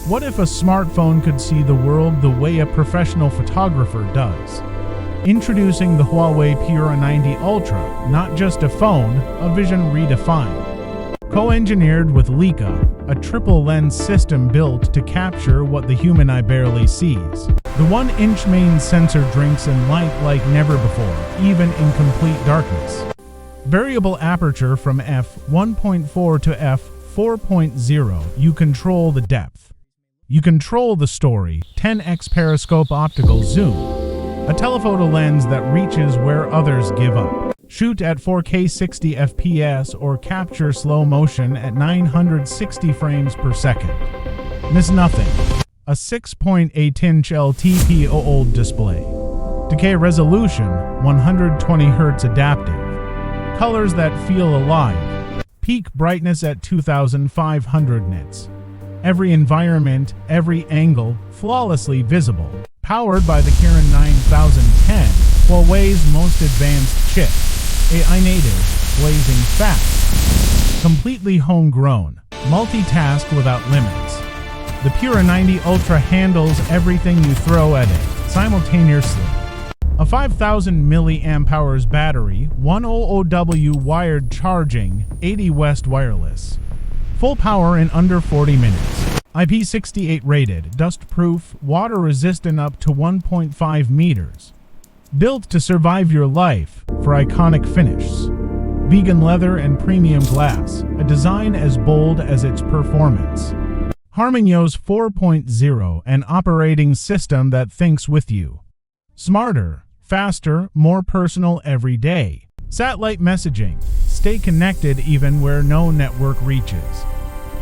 What if a smartphone could see the world the way a professional photographer does? Introducing the Huawei Pura 90 Ultra, not just a phone, a vision redefined. Co-engineered with Leica, a triple-lens system built to capture what the human eye barely sees. The 1-inch main sensor drinks in light like never before, even in complete darkness. Variable aperture from f1.4 to f4.0, you control the depth. You control the story, 10x periscope optical zoom, a telephoto lens that reaches where others give up. Shoot at 4K 60 FPS or capture slow motion at 960 frames per second. Miss nothing. A 6.8-inch LTPO OLED display. Decay resolution, 120 Hz adaptive. Colors that feel alive. Peak brightness at 2500 nits. Every environment, every angle, flawlessly visible. Powered by the Kirin 9010, Huawei's most advanced chip. AI native, blazing fast. Completely homegrown. Multitask without limits. The Pura 90 Ultra handles everything you throw at it, simultaneously. A 5000 mAh battery, 100W wired charging, 80 West wireless. Full power in under 40 minutes. IP68 rated, dust-proof, water-resistant up to 1.5 meters. Built to survive your life, for iconic finishes. Vegan leather and premium glass, a design as bold as its performance. HarmonyOS 4.0, an operating system that thinks with you. Smarter, faster, more personal every day. Satellite messaging, stay connected even where no network reaches.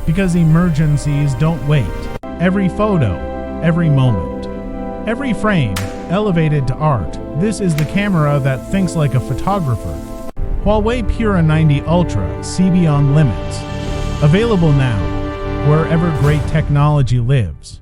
Because emergencies don't wait. Every photo, every moment, every frame, elevated to art. This is the camera that thinks like a photographer. Huawei Pura 90 Ultra, see beyond limits. Available now, wherever great technology lives.